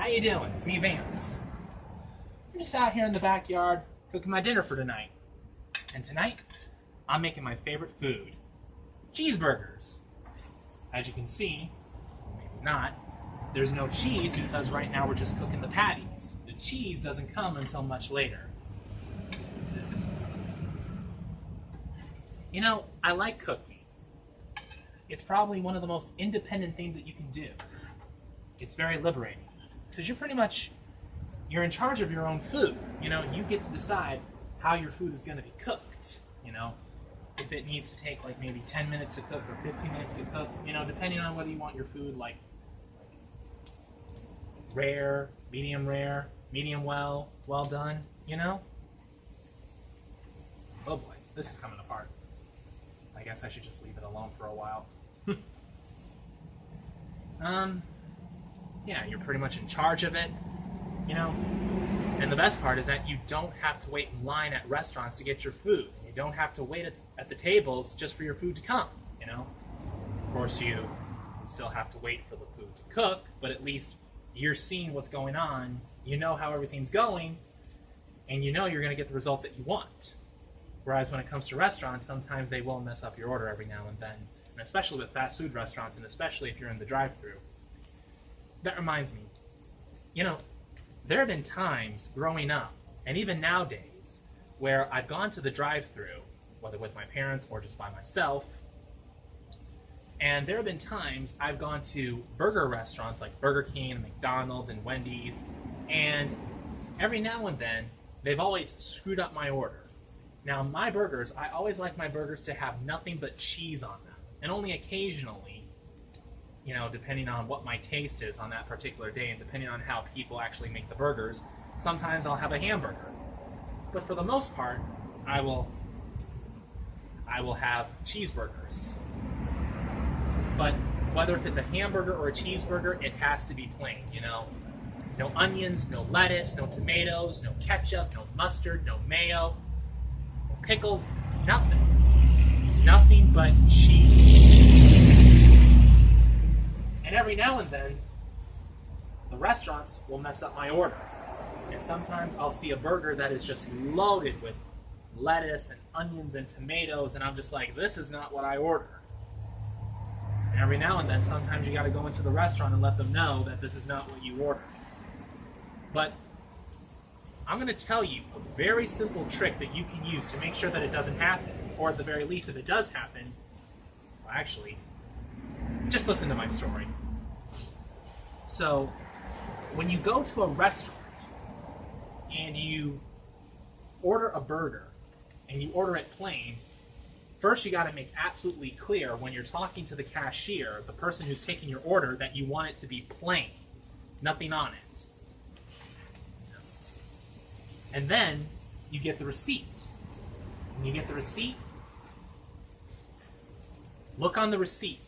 How you doing? It's me, Vance. I'm just out here in the backyard cooking my dinner for tonight. And tonight, I'm making my favorite food, cheeseburgers. As you can see, or maybe not, there's no cheese because right now we're just cooking the patties. The cheese doesn't come until much later. You know, I like cooking. It's probably one of the most independent things that you can do. It's very liberating because you're in charge of your own food. You know, you get to decide how your food is going to be cooked. You know, if it needs to take like maybe 10 minutes to cook or 15 minutes to cook, you know, depending on whether you want your food like rare, medium well done, you know? Oh boy, this is coming apart. I guess I should just leave it alone for a while. Yeah, you're pretty much in charge of it, you know? And the best part is that you don't have to wait in line at restaurants to get your food. You don't have to wait at the tables just for your food to come, you know? Of course, you still have to wait for the food to cook, but at least you're seeing what's going on, you know how everything's going, and you know you're going to get the results that you want. Whereas when it comes to restaurants, sometimes they will mess up your order every now and then, and especially with fast food restaurants, and especially if you're in the drive-thru. That reminds me, you know, there have been times growing up, and even nowadays, where I've gone to the drive-thru, whether with my parents or just by myself, and there have been times I've gone to burger restaurants like Burger King and McDonald's and Wendy's, and every now and then, they've always screwed up my order. Now, my burgers, I always like my burgers to have nothing but cheese on them, and only occasionally, you know, depending on what my taste is on that particular day, and depending on how people actually make the burgers, sometimes I'll have a hamburger. But for the most part, I will have cheeseburgers. But whether if it's a hamburger or a cheeseburger, it has to be plain, you know. No onions, no lettuce, no tomatoes, no ketchup, no mustard, no mayo, no pickles, nothing. Nothing but cheese. And every now and then, the restaurants will mess up my order. And sometimes I'll see a burger that is just loaded with lettuce and onions and tomatoes, and I'm just like, this is not what I ordered. And every now and then, sometimes you gotta go into the restaurant and let them know that this is not what you ordered. But I'm gonna tell you a very simple trick that you can use to make sure that it doesn't happen, or at the very least, if it does happen, well, actually, just listen to my story. So, when you go to a restaurant and you order a burger and you order it plain, first you got to make absolutely clear when you're talking to the cashier, the person who's taking your order, that you want it to be plain, nothing on it. And then you get the receipt. When you get the receipt, look on the receipt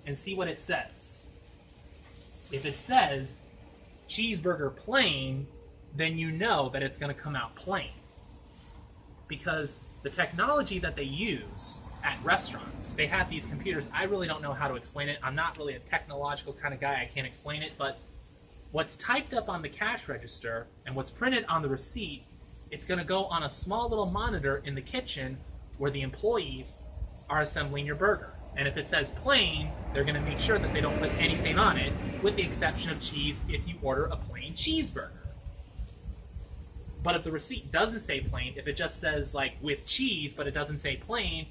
and see what it says. If it says cheeseburger plain, then you know that it's going to come out plain. Because the technology that they use at restaurants, they have these computers. I really don't know how to explain it. I'm not really a technological kind of guy. I can't explain it. But what's typed up on the cash register and what's printed on the receipt, it's going to go on a small little monitor in the kitchen where the employees are assembling your burger. And if it says plain, they're going to make sure that they don't put anything on it, with the exception of cheese if you order a plain cheeseburger. But if the receipt doesn't say plain, if it just says like with cheese, but it doesn't say plain,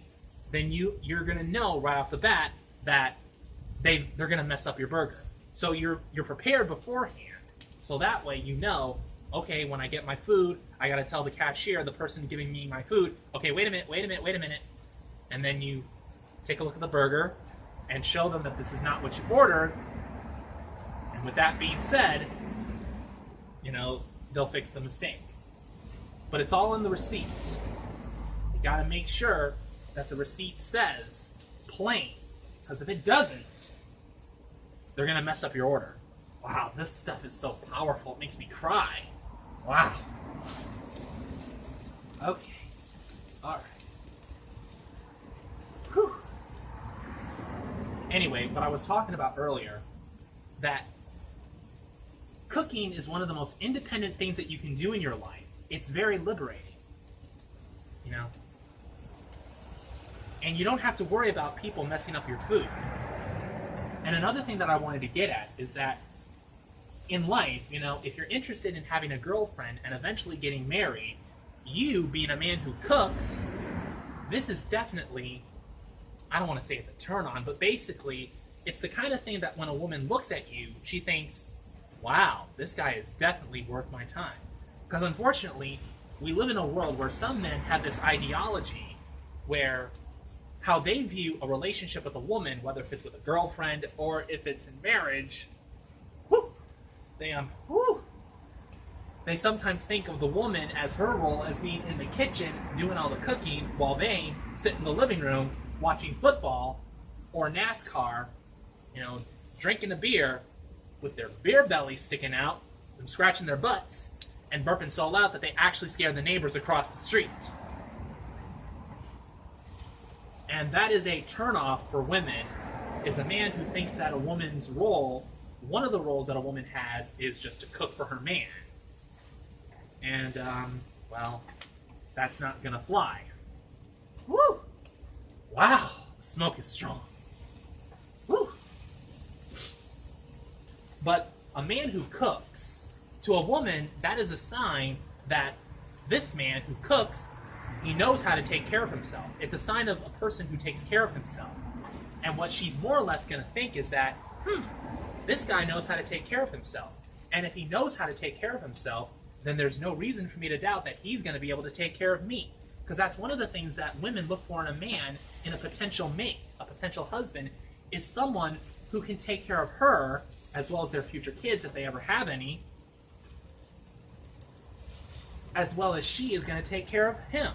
then you're going to know right off the bat that they're going to mess up your burger. So you're prepared beforehand. So that way you know, okay, when I get my food, I got to tell the cashier, the person giving me my food, okay, wait a minute. And then you take a look at the burger and show them that this is not what you ordered. And with that being said, you know, they'll fix the mistake. But it's all in the receipt. You got to make sure that the receipt says plain, because if it doesn't, they're going to mess up your order. Wow, this stuff is so powerful, it makes me cry. Wow. Okay. All right. Whew. Anyway, what I was talking about earlier, that cooking is one of the most independent things that you can do in your life. It's very liberating, you know? And you don't have to worry about people messing up your food. And another thing that I wanted to get at is that in life, you know, if you're interested in having a girlfriend and eventually getting married, you being a man who cooks, this is definitely, I don't want to say it's a turn on, but basically it's the kind of thing that when a woman looks at you, she thinks, wow, this guy is definitely worth my time. Because unfortunately, we live in a world where some men have this ideology where how they view a relationship with a woman, whether if it's with a girlfriend or if it's in marriage, they sometimes think of the woman as her role as being in the kitchen doing all the cooking while they sit in the living room watching football or NASCAR, you know, drinking a beer with their beer belly sticking out, them scratching their butts, and burping so loud that they actually scare the neighbors across the street. And that is a turnoff for women, is a man who thinks that a woman's role, one of the roles that a woman has, is just to cook for her man. And, well, that's not gonna fly. Woo! Wow, the smoke is strong. Woo! But a man who cooks, to a woman, that is a sign that this man who cooks, he knows how to take care of himself. It's a sign of a person who takes care of himself. And what she's more or less going to think is that, this guy knows how to take care of himself. And if he knows how to take care of himself, then there's no reason for me to doubt that he's going to be able to take care of me. Because that's one of the things that women look for in a man, in a potential mate, a potential husband, is someone who can take care of her, as well as their future kids, if they ever have any, as well as she is going to take care of him.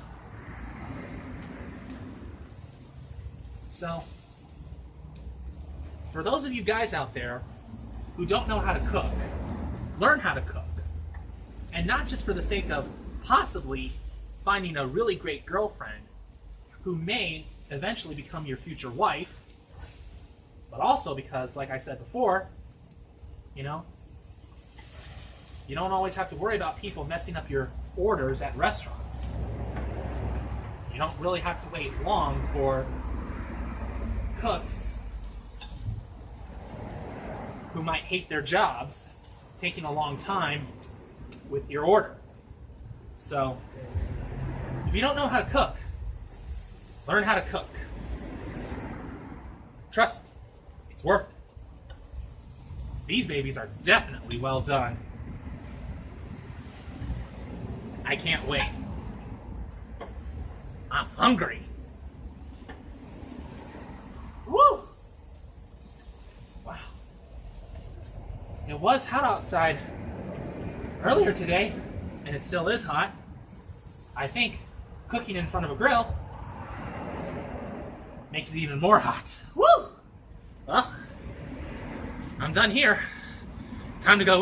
So, for those of you guys out there who don't know how to cook, learn how to cook. And not just for the sake of possibly finding a really great girlfriend who may eventually become your future wife, but also because, like I said before, you know, you don't always have to worry about people messing up your orders at restaurants. You don't really have to wait long for cooks who might hate their jobs taking a long time with your order. So, if you don't know how to cook, learn how to cook. Trust me, it's worth it. These babies are definitely well done. I can't wait. I'm hungry. Woo! Wow. It was hot outside earlier today, and it still is hot. I think cooking in front of a grill makes it even more hot. Woo! Well, I'm done here. Time to go